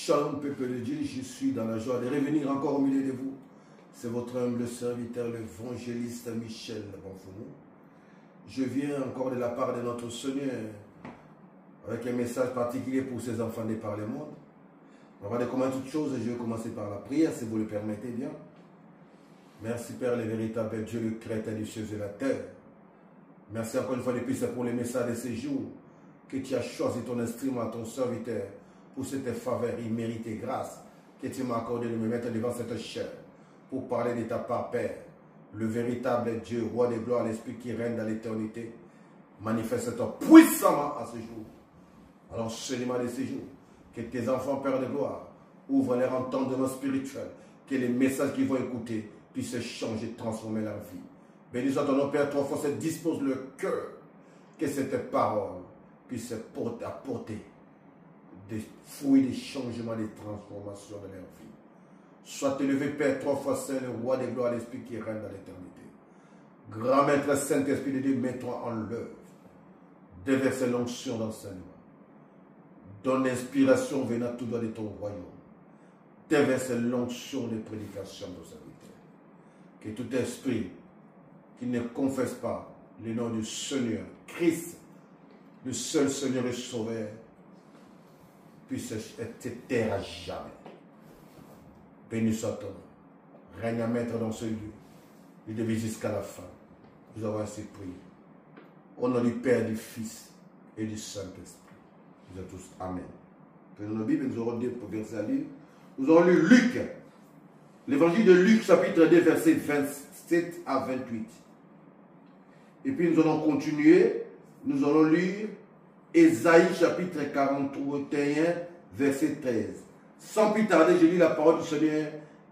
Shalom, peuple de Dieu, je suis dans la joie de revenir encore au milieu de vous. C'est votre humble serviteur, l'évangéliste Michel Bonfounou. Je viens encore de la part de notre Seigneur avec un message particulier pour ses enfants de par le monde. Avant de commencer toute chose, je vais commencer par la prière, si vous le permettez bien. Merci Père, le véritable Dieu, le Créateur des cieux et de la terre. Merci encore une fois de plus pour les messages de ces jours que tu as choisi ton instrument, ton serviteur, pour cette faveur imméritée grâce que tu m'as accordé de me mettre devant cette chair pour parler de ta part, Père, le véritable Dieu, roi de gloire, l'Esprit qui règne dans l'éternité. Manifeste-toi puissamment à ce jour. Alors, l'enseignement de ce jour, que tes enfants, Père de gloire, ouvrent leur entendement spirituel, que les messages qu'ils vont écouter puissent changer, transformer leur vie. Béni soit ton nom, Père, trois fois, dispose le cœur, que cette parole puisse apporter des fruits, des changements, des transformations de leur vie. Sois élevé, Père, trois fois saint, le roi des gloires, l'Esprit qui règne dans l'éternité. Grand Maître Saint-Esprit de Dieu, mets-toi en l'œuvre. Déverse l'onction d'enseignement. Donne l'inspiration venant tout droit de ton royaume. Déverse l'onction des prédications de serviteurs. Que tout esprit qui ne confesse pas le nom du Seigneur, Christ, le seul Seigneur et Sauveur, puisse être terre à jamais. Béni soit ton nom. Règne à maître dans ce lieu. Il devait jusqu'à la fin. Nous avons ainsi prié. Au nom du Père, du Fils et du Saint-Esprit. Nous êtes tous. Amen. Prenons nos Bibles, nous aurons deux versets à lire. Nous aurons lu Luc. L'évangile de Luc, chapitre 2, versets 27 à 28. Et puis nous allons continuer. Nous allons lire Ésaïe, chapitre 41, verset 13. Sans plus tarder, je lis la parole du Seigneur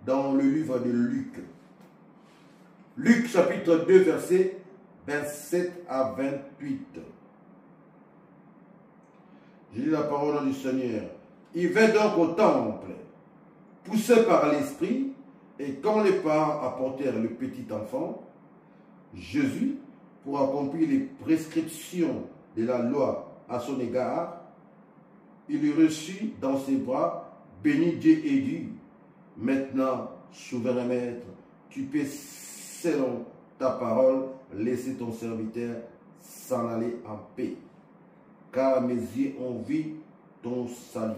dans le livre de Luc. Luc, chapitre 2, verset 27 à 28. Je lis la parole du Seigneur. Il vint donc au temple, poussé par l'Esprit, et quand les parents apportèrent le petit enfant, Jésus, pour accomplir les prescriptions de la loi à son égard, il le reçut dans ses bras, bénit Dieu et dit, maintenant, souverain maître, tu peux, selon ta parole, laisser ton serviteur s'en aller en paix, car mes yeux ont vu ton salut.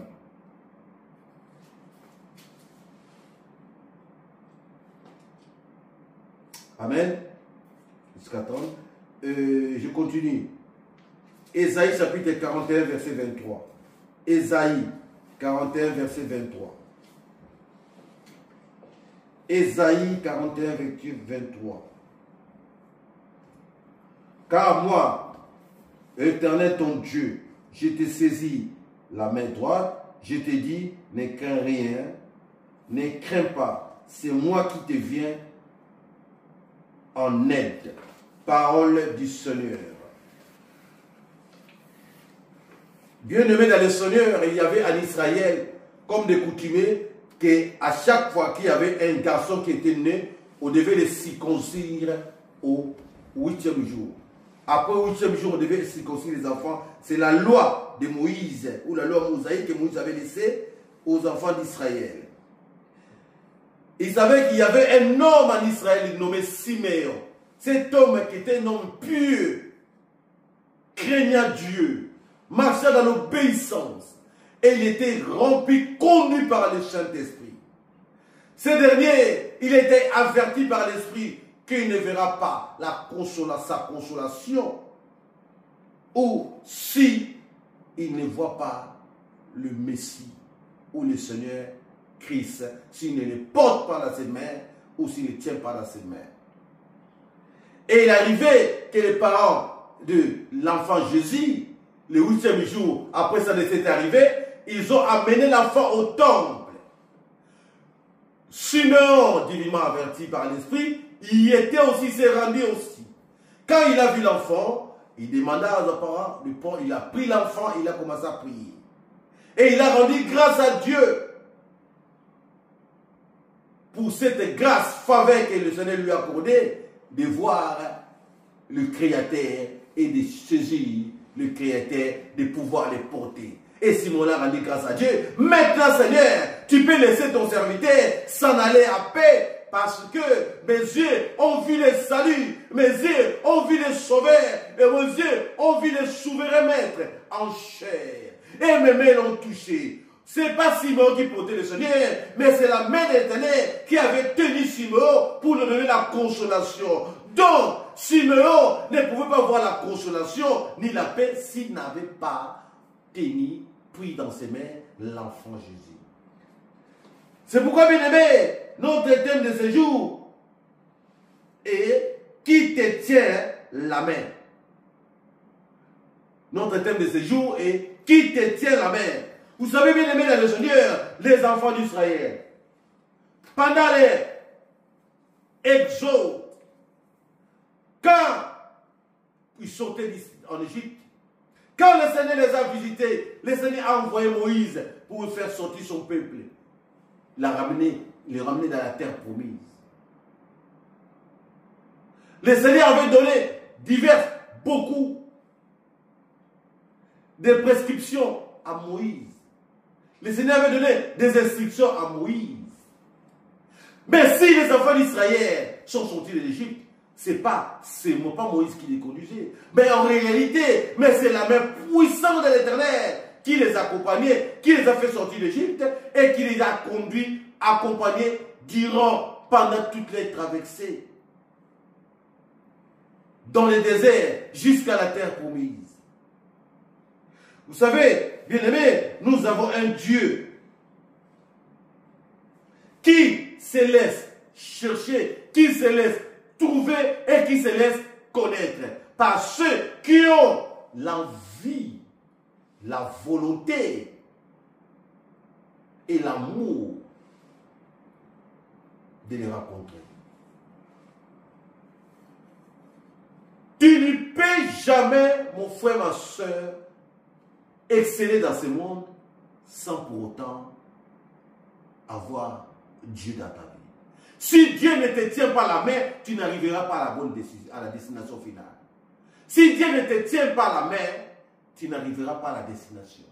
Amen. Jusqu'à 30. Je continue. Ésaïe chapitre 41, verset 23. Ésaïe 41, verset 23. Ésaïe 41, verset 23. Car moi, Éternel ton Dieu, je t'ai saisi la main droite, je t'ai dit, ne crains rien, ne crains pas, c'est moi qui te viens en aide. Parole du Seigneur. Bien-aimé dans le Seigneur, il y avait en Israël, comme de coutumé, qu'à chaque fois qu'il y avait un garçon qui était né, on devait le circoncire au 8e jour. Après le 8e jour, on devait circoncire les enfants. C'est la loi de Moïse, ou la loi mosaïque que Moïse avait laissée aux enfants d'Israël. Il savait qu'il y avait un homme en Israël nommé Siméon. Cet homme qui était un homme pur, craignant Dieu, marchait dans l'obéissance. Et il était rempli, conduit par le Saint-Esprit. Ce dernier, il était averti par l'Esprit qu'il ne verra pas sa consolation. Ou si il ne voit pas le Messie ou le Seigneur Christ, s'il ne le porte pas dans ses mains ou s'il ne tient pas dans ses mains. Et il arrivait que les parents de l'enfant Jésus, le 8e jour, après ça s'est arrivé, ils ont amené l'enfant au temple. Simeon, divinement averti par l'Esprit, il y était aussi, s'est rendu aussi. Quand il a vu l'enfant, il demanda aux parents, il a pris l'enfant, il a commencé à prier. Et il a rendu grâce à Dieu pour cette grâce, faveur que le Seigneur lui a accordée, de voir le Créateur et de saisir le Créateur, de pouvoir les porter. Et Simon-là rendit grâce à Dieu. Maintenant, Seigneur, tu peux laisser ton serviteur s'en aller à paix, parce que mes yeux ont vu les saluts, mes yeux ont vu les sauveurs, et mes yeux ont vu les souverains maîtres en chair. Et mes mains l'ont touché. Ce n'est pas Simon qui portait le Seigneur, mais c'est la main de l'Éternel qui avait tenu Simon pour lui donner la consolation. Donc, Simon ne pouvait pas voir la consolation ni la paix s'il n'avait pas tenu, pris dans ses mains, l'enfant Jésus. C'est pourquoi, bien aimé, notre thème de ce jour est « Qui te tient la main ?» Notre thème de ce jour est « Qui te tient la main ?» Vous savez, bien aimé dans le Seigneur, les enfants d'Israël, pendant les exodes, quand ils sortaient en Égypte, quand le Seigneur les a visités, le Seigneur a envoyé Moïse pour faire sortir son peuple. Il les ramené dans la terre promise. Le Seigneur avait donné beaucoup de prescriptions à Moïse. Le Seigneur avait donné des instructions à Moïse. Mais si les enfants d'Israël sont sortis de l'Égypte, c'est pas Moïse qui les conduisait. Mais en réalité, c'est la main puissante de l'Éternel qui les accompagnait, qui les a fait sortir d'Égypte et qui les a conduits, accompagnés pendant toutes les traversées dans le désert jusqu'à la terre promise. Vous savez, bien-aimés, nous avons un Dieu qui se laisse chercher, qui se laisse trouver et qui se laisse connaître par ceux qui ont l'envie, la volonté et l'amour de les rencontrer. Tu ne peux jamais, mon frère, ma soeur, exceller dans ce monde sans pour autant avoir Dieu dans ta vie. Si Dieu ne te tient pas la main, tu n'arriveras pas à la destination finale. Si Dieu ne te tient pas la main, tu n'arriveras pas à la destination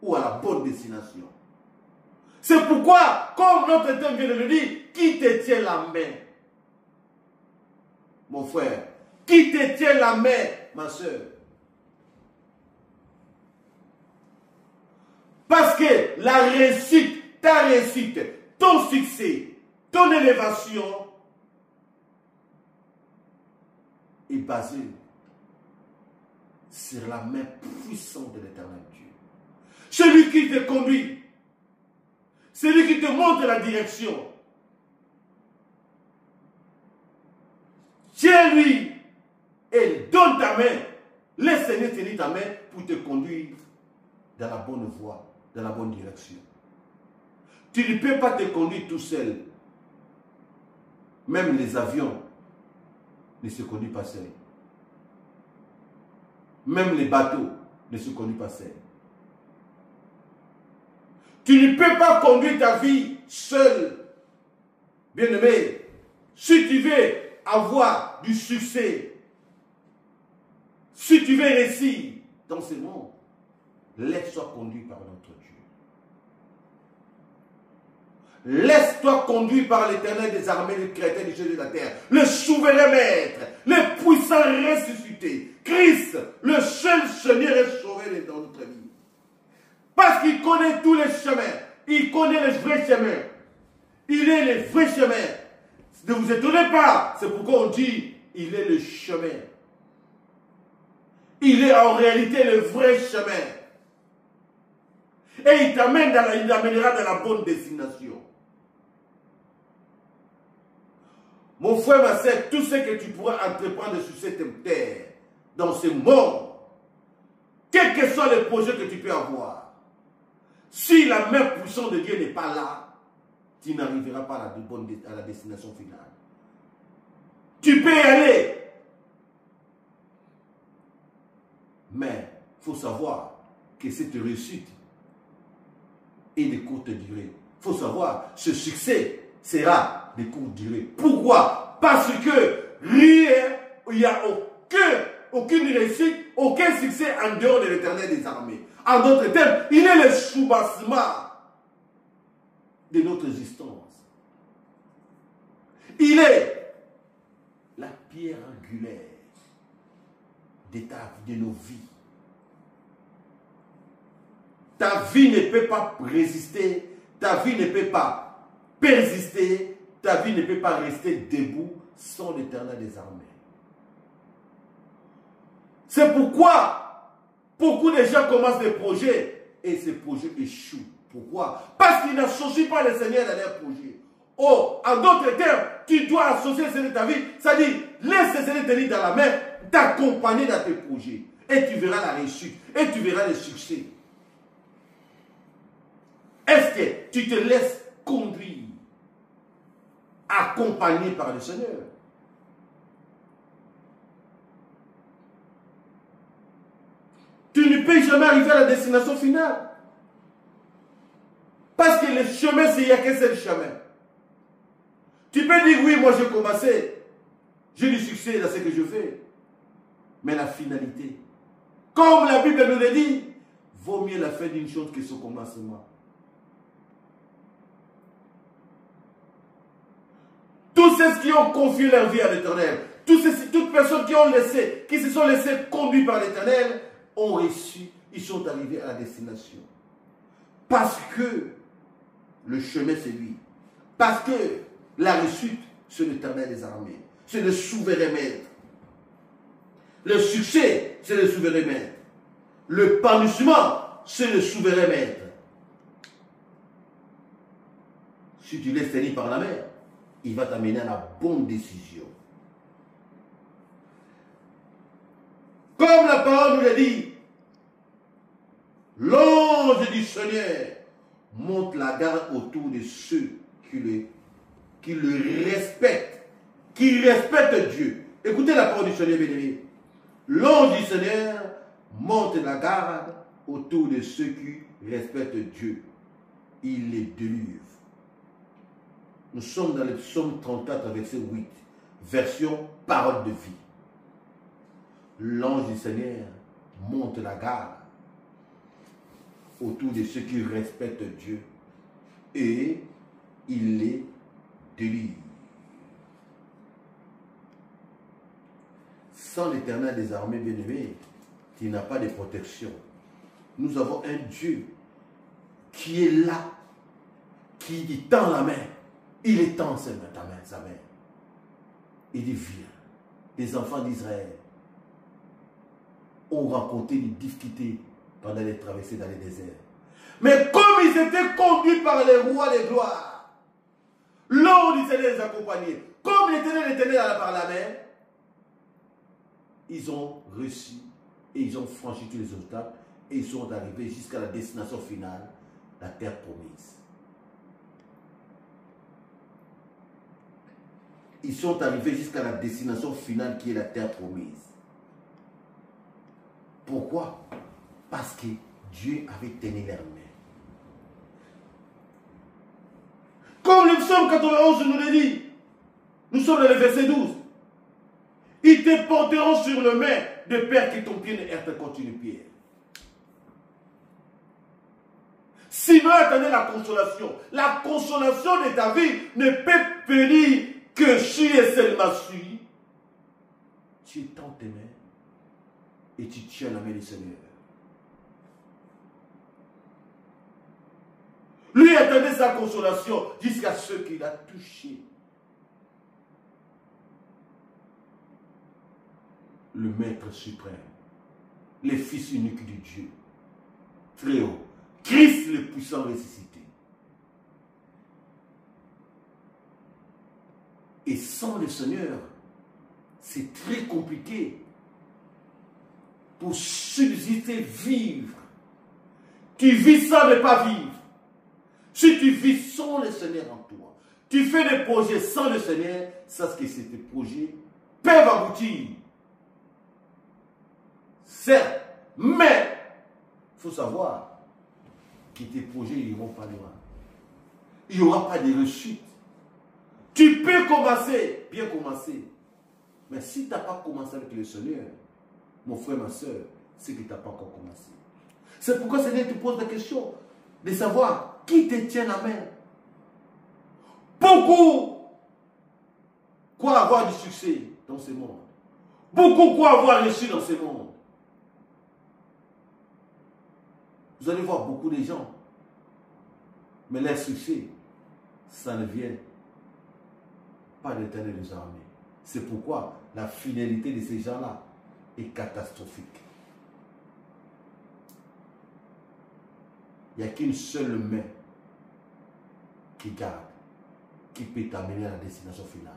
ou à la bonne destination. C'est pourquoi, comme notre thème vient de le dire, qui te tient la main? Mon frère, qui te tient la main, ma soeur? Parce que la réussite, ta réussite, ton succès, ton élévation est basée sur la main puissante de l'Éternel Dieu. Celui qui te conduit, celui qui te montre la direction. Tiens-lui et donne ta main. Laisse Seigneur tenir ta main pour te conduire dans la bonne voie, dans la bonne direction. Tu ne peux pas te conduire tout seul. Même les avions ne se conduisent pas seuls. Même les bateaux ne se conduisent pas seuls. Tu ne peux pas conduire ta vie seul. Bien-aimé, si tu veux avoir du succès, si tu veux réussir dans ce monde, laisse-toi conduire par notre Dieu. Laisse-toi conduire par l'Éternel des armées, le Créateur des cieux et de la terre, le souverain maître, le puissant ressuscité, Christ, le seul Seigneur et Sauveur dans notre vie. Parce qu'il connaît tous les chemins, il connaît les vrais chemins, il est le vrai chemin. Ne vous étonnez pas, c'est pourquoi on dit, il est le chemin. Il est en réalité le vrai chemin. Et il t'amènera dans la bonne destination. Mon frère, ma soeur, tout ce que tu pourras entreprendre sur cette terre, dans ce monde, quels que soient les projets que tu peux avoir, si la main puissante de Dieu n'est pas là, tu n'arriveras pas à la destination finale. Tu peux y aller. Mais il faut savoir que cette réussite est de courte durée. Il faut savoir que ce succès sera de courte durée. Pourquoi? Parce que rien, il n'y a aucune réussite, aucun succès en dehors de l'Éternel des armées. En d'autres termes, il est le soubassement de notre existence. Il est la pierre angulaire de nos vies. Ta vie ne peut pas résister, ta vie ne peut pas persister, ta vie ne peut pas rester debout sans l'Éternel des armées. C'est pourquoi beaucoup de gens commencent des projets et ces projets échouent. Pourquoi? Parce qu'ils n'associent pas le Seigneur dans leurs projets. Oh, en d'autres termes, tu dois associer le Seigneur de ta vie. C'est-à-dire, laisse le Seigneur te tenir dans la main, t'accompagner dans tes projets. Et tu verras la réussite, et tu verras le succès. Est-ce que tu te laisses conduire, accompagné par le Seigneur? Tu ne peux jamais arriver à la destination finale. Parce que le chemin, c'est il n'y a qu'un seul chemin. Tu peux dire, oui, moi j'ai commencé, j'ai du succès dans ce que je fais. Mais la finalité, comme la Bible nous le dit, vaut mieux la fin d'une chose que son commencement. Tous ceux qui ont confié leur vie à l'Éternel, toutes personnes qui se sont laissées conduire par l'Éternel, ont reçu, ils sont arrivés à la destination. Parce que le chemin, c'est lui. Parce que la réussite, c'est l'Éternel des armées. C'est le souverain maître. Le succès, c'est le souverain maître. Le punishment, c'est le souverain maître. Si tu laisses tenir par la main, il va t'amener à la bonne décision. Comme la parole nous le dit, l'ange du Seigneur monte la garde autour de ceux qui le respectent, qui respectent Dieu. Écoutez la parole du Seigneur, bien-aimé. L'ange du Seigneur monte la garde autour de ceux qui respectent Dieu. Il les délivre. Nous sommes dans le psaume 34, verset 8, version parole de vie. L'ange du Seigneur monte la garde autour de ceux qui respectent Dieu et il les délivre. Sans l'Éternel des armées, bien-aimés, tu n'as pas de protection. Nous avons un Dieu qui est là, qui tend la main. Il étend sa main. Il dit, viens. Les enfants d'Israël ont rencontré des difficultés pendant les traversées dans les déserts. Mais comme ils étaient conduits par les rois de gloire, l'ange du Seigneur les accompagnait. Comme l'Éternel les tenait par la main, ils ont réussi et ils ont franchi tous les obstacles et ils sont arrivés jusqu'à la destination finale, la terre promise. Ils sont arrivés jusqu'à la destination finale qui est la terre promise. Pourquoi? Parce que Dieu avait tenu leur main. Comme le psaume 91 nous le dit, nous sommes dans le verset 12. Ils te porteront sur le main de peur que ton pied ne heurte contre une pierre. Sinon, attendez la consolation. La consolation de ta vie ne peut venir que si et seulement si tu étends tes mains et tu tiens la main du Seigneur. Lui attendait sa consolation jusqu'à ce qu'il a touché le Maître suprême, le Fils unique de Dieu, très haut, Christ le puissant ressuscité. Et sans le Seigneur, c'est très compliqué pour subsister, vivre. Tu vis sans ne pas vivre. Si tu vis sans le Seigneur en toi, tu fais des projets sans le Seigneur, sache que ces projets peuvent aboutir. Certes, mais il faut savoir que tes projets n'iront pas loin. Il n'y aura pas de réussite. Tu peux commencer, bien commencer. Mais si tu n'as pas commencé avec le Seigneur, mon frère, ma soeur, c'est que tu n'as pas encore commencé. C'est pourquoi le Seigneur te pose la question de savoir qui te tient la main. Beaucoup croient avoir du succès dans ce monde. Beaucoup croient avoir réussi dans ce monde. Vous allez voir beaucoup de gens, mais leur succès, ça ne vient pas de l'Éternel des armées. C'est pourquoi la finalité de ces gens-là est catastrophique. Il n'y a qu'une seule main qui garde, qui peut t'amener à la destination finale.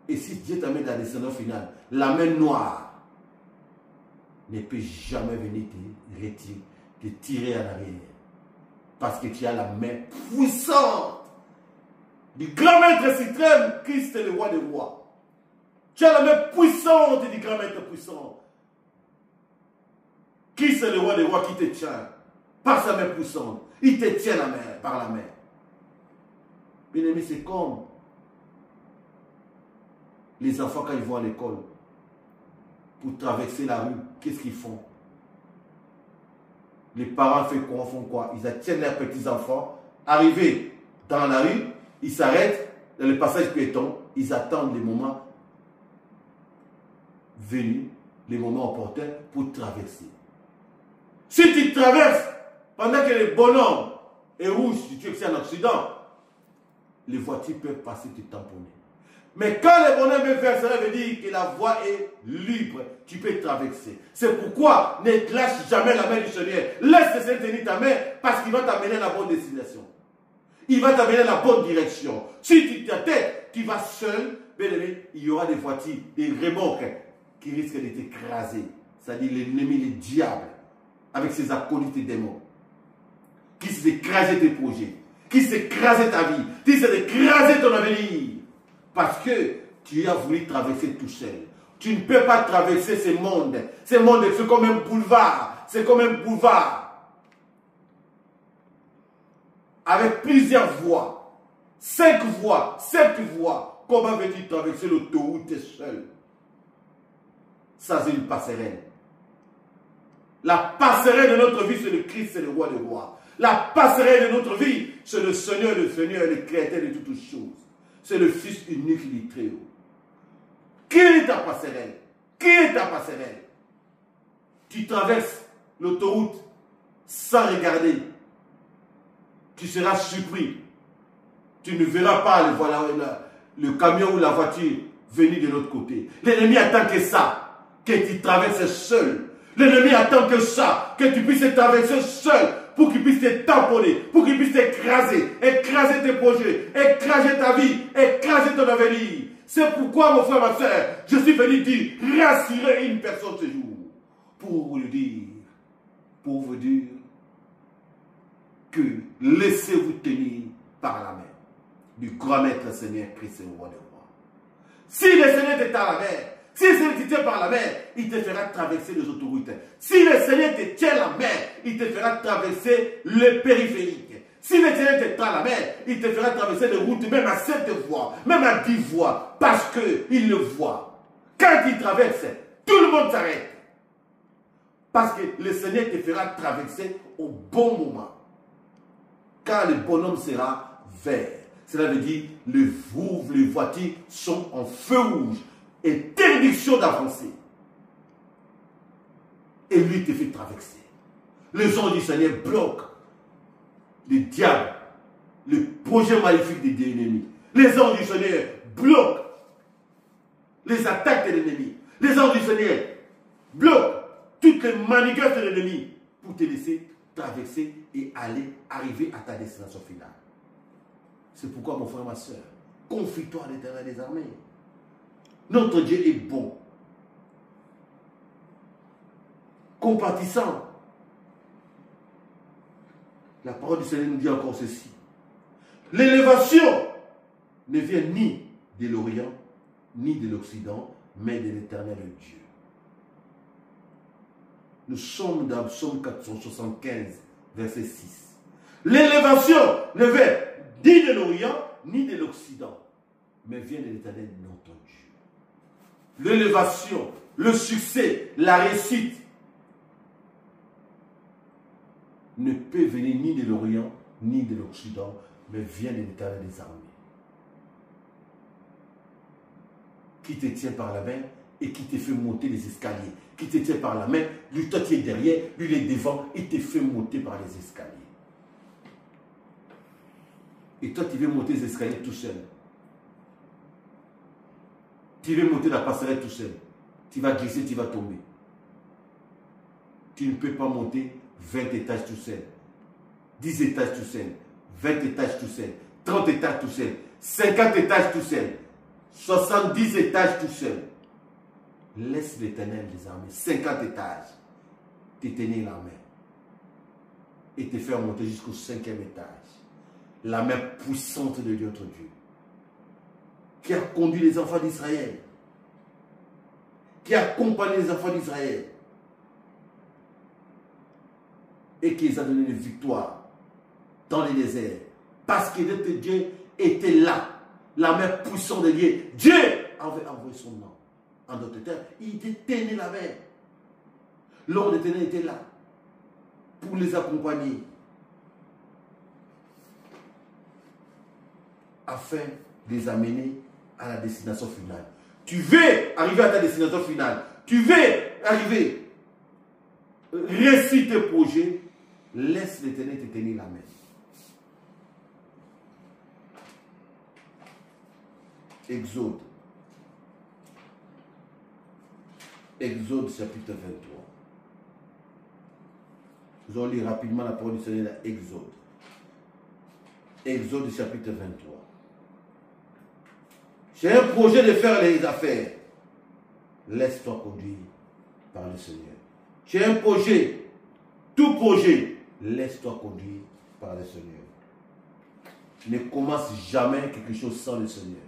Et si Dieu t'amène à la destination finale, la main noire ne peut jamais venir te tirer en arrière. Parce que tu as la main puissante du grand maître suprême, Christ est le roi des rois. Tu as la main puissante du grand maître puissant. Christ est le roi des rois qui te tient par sa main puissante. Il te tient la main, par la main. Bien aimé, c'est comme les enfants quand ils vont à l'école. Pour traverser la rue, qu'est-ce qu'ils font? Les parents font quoi? Ils attiennent leurs petits-enfants. Arrivés dans la rue, ils s'arrêtent dans le passage piéton. Ils attendent les moments venus, les moments opportuns pour traverser. Si tu traverses pendant que le bonhomme est rouge, si tu es en Occident, les voitures peuvent passer te tamponner. Mais quand le bonhomme est vert, ça veut dire que la voie est libre. Tu peux traverser. C'est pourquoi ne lâche jamais la main du Seigneur. Laisse le Seigneur tenir ta main parce qu'il va t'amener à la bonne destination. Il va t'amener à la bonne direction. Si tu t'attends, tu vas seul, bien aimé, il y aura des voitures, des remorques qui risquent de t'écraser. C'est-à-dire l'ennemi, le diable, avec ses acolytes et démons, qui s'écrasent tes projets, qui s'écrasent ta vie, qui s'écrasent ton avenir. Parce que tu as voulu traverser tout seul. Tu ne peux pas traverser ce monde. Ce monde, c'est comme un boulevard. C'est comme un boulevard. Avec plusieurs voies. 5 voies, 7 voies. Comment veux-tu traverser l'autoroute seul? Ça, c'est une passerelle. La passerelle de notre vie, c'est le Christ, c'est le roi des rois. La passerelle de notre vie, c'est le Seigneur, le Créateur de toutes choses. C'est le Fils unique du Très-Haut. Qui est ta passerelle? Qui est ta passerelle? Tu traverses l'autoroute sans regarder. Tu seras surpris. Tu ne verras pas le camion ou la voiture venir de l'autre côté. L'ennemi attend que ça, que tu traverses seul. L'ennemi attend que ça, que tu puisses traverser seul. Pour qu'il puisse te tamponner, pour qu'il puisse t'écraser, écraser tes projets, écraser ta vie, écraser ton avenir. C'est pourquoi, mon frère, ma soeur, je suis venu dire, rassurer une personne ce jour. Pour vous dire que laissez-vous tenir par la main du grand maître Seigneur Christ et roi des rois. Si le Seigneur te tend la main, si le Seigneur te tient par la main, il te fera traverser les autoroutes. Si le Seigneur te tient la main, il te fera traverser les périphériques. Si le Seigneur te tend la main, il te fera traverser les routes, même à 7 voies, même à 10 voies, parce qu'il le voit. Quand il traverse, tout le monde s'arrête. Parce que le Seigneur te fera traverser au bon moment. Quand le bonhomme sera vert, cela veut dire les voitures sont en feu rouge. Interdiction d'avancer. Et lui te fait traverser. Les anges du Seigneur bloquent le diable, le projet maléfique des ennemis. Les anges du Seigneur bloquent les attaques de l'ennemi. Les anges du Seigneur bloquent toutes les manigances de l'ennemi pour te laisser traverser et arriver à ta destination finale. C'est pourquoi, mon frère, ma soeur, confie-toi à l'Éternel des armées. Notre Dieu est bon, compatissant. La parole du Seigneur nous dit encore ceci. L'élévation ne vient ni de l'Orient, ni de l'Occident, mais de l'Éternel Dieu. Nous sommes dans Psaume 475, verset 6. L'élévation ne vient ni de l'Orient, ni de l'Occident, mais vient de l'Éternel notre Dieu. L'élévation le succès, la réussite ne peut venir ni de l'Orient, ni de l'Occident, mais vient de l'Éternel des armées. Qui te tient par la main et qui te fait monter les escaliers. Qui te tient par la main, lui toi tu es derrière, lui il est devant, il te fait monter par les escaliers. Et toi tu veux monter les escaliers tout seul. Tu veux monter la passerelle tout seul. Tu vas glisser, tu vas tomber. Tu ne peux pas monter 20 étages tout seul. 10 étages tout seul. 20 étages tout seul. 30 étages tout seul. 50 étages tout seul. 70 étages tout seul. Laisse l'Éternel des armées. 50 étages. Te tenir la main. Et te faire monter jusqu'au 5e étage. La main puissante de notre Dieu. Qui a conduit les enfants d'Israël. Qui a accompagné les enfants d'Israël. Et qui les a donné une victoire dans les déserts. Parce que notre Dieu était là. La main puissante de Dieu. Dieu avait envoyé son nom. En d'autres termes, il tenait la main. L'homme de tenir était là. Pour les accompagner. Afin de les amener à la destination finale. Tu veux arriver à ta destination finale. Tu veux arriver. Réussir tes projets. Laisse l'Éternel te tenir la main. Exode. Exode chapitre 23. Nous allons lire rapidement la parole du Seigneur dans Exode. Exode chapitre 23. J'ai un projet de faire les affaires. Laisse-toi conduire par le Seigneur. J'ai un projet. Tout projet. Laisse-toi conduire par le Seigneur. Ne commence jamais quelque chose sans le Seigneur.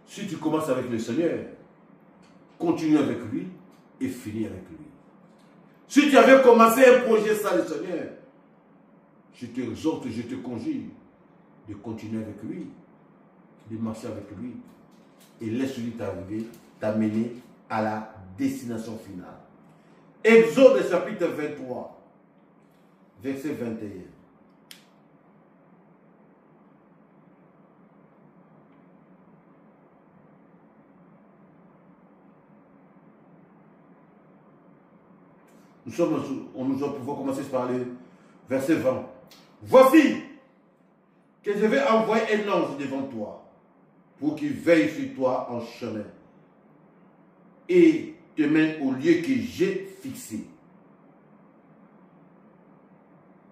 Si tu commences avec le Seigneur, continue avec lui et finis avec lui. Si tu avais commencé un projet sans le Seigneur, je t'exhorte, je te conjure de continuer avec lui, de marcher avec lui et laisse-lui t'arriver, t'amener à la destination finale. Exode chapitre 23, verset 21. Nous pouvons commencer par le verset 20. Voici que je vais envoyer un ange devant toi pour qu'il veille sur toi en chemin et te mène au lieu que j'ai fixé.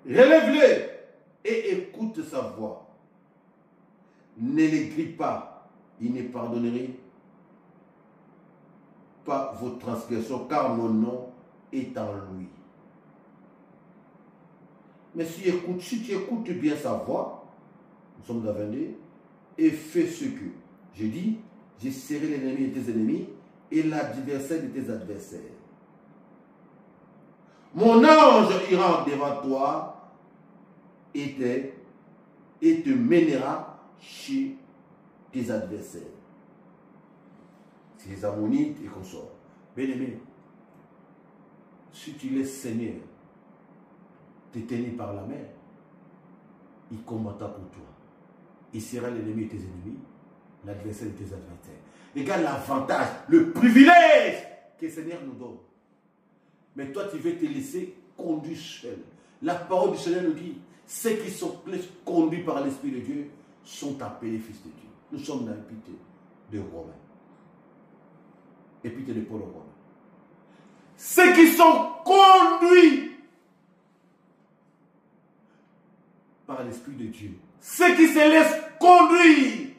Relève-le et écoute sa voix. Ne l'écris pas, il ne pardonnerait pas vos transgressions, car mon nom est en lui. Mais si tu écoutes bien sa voix, nous sommes dans 22, et fais ce que je dis, je serai l'ennemi de tes ennemis et l'adversaire de tes adversaires. Mon ange ira devant toi et te mènera chez tes adversaires. C'est les Ammonites et consorts. Bien-aimé, si tu laisses Seigneur te tenir par la main, il combattera pour toi. Il sera l'ennemi de tes ennemis, l'adversaire de tes adversaires. Regarde l'avantage, le privilège que le Seigneur nous donne. Mais toi, tu veux te laisser conduire seul. La parole du Seigneur nous dit, ceux qui sont conduits par l'Esprit de Dieu sont appelés fils de Dieu. Nous sommes dans l'épître de Romains. Épître de Paul aux Romains. Ceux qui sont conduits par l'Esprit de Dieu, ceux qui se laissent conduire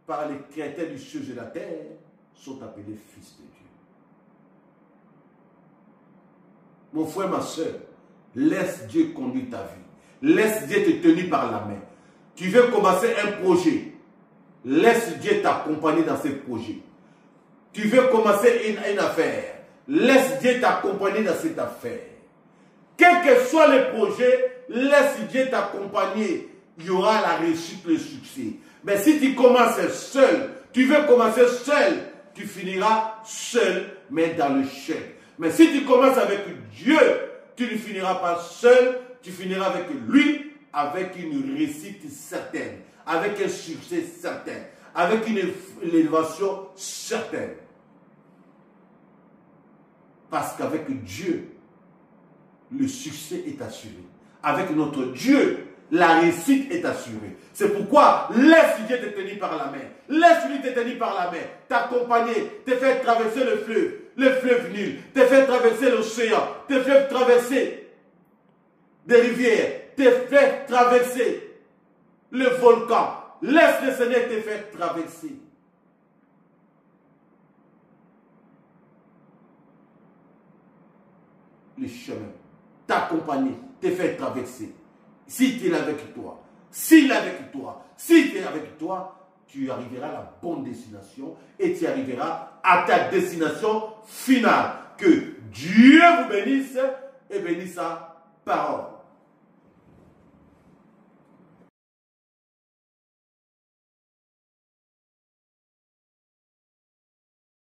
par les Créateurs du ciel et de la terre, sont appelés fils de Dieu. Mon frère, ma soeur, laisse Dieu conduire ta vie. Laisse Dieu te tenir par la main. Tu veux commencer un projet. Laisse Dieu t'accompagner dans ce projet. Tu veux commencer une affaire. Laisse Dieu t'accompagner dans cette affaire. Quel que soit le projet, laisse Dieu t'accompagner. Il y aura la réussite, le succès. Mais si tu commences seul, tu veux commencer seul, tu finiras seul, mais dans le chèque. Mais si tu commences avec Dieu, tu ne finiras pas seul, tu finiras avec lui, avec une réussite certaine, avec un succès certain, avec une élévation certaine. Parce qu'avec Dieu, le succès est assuré. Avec notre Dieu, la réussite est assurée. C'est pourquoi laisse Dieu te tenir par la main. Laisse-lui te tenir par la main, t'accompagner, te faire traverser le fleuve Nil, te faire traverser l'océan, te faire traverser des rivières, te faire traverser le volcan. Laisse le Seigneur te faire traverser. Le chemin, t'accompagner, te faire traverser. Si tu es avec toi, s'il est avec toi, si tu es avec toi, tu arriveras à la bonne destination et tu arriveras à ta destination finale. Que Dieu vous bénisse et bénisse sa parole.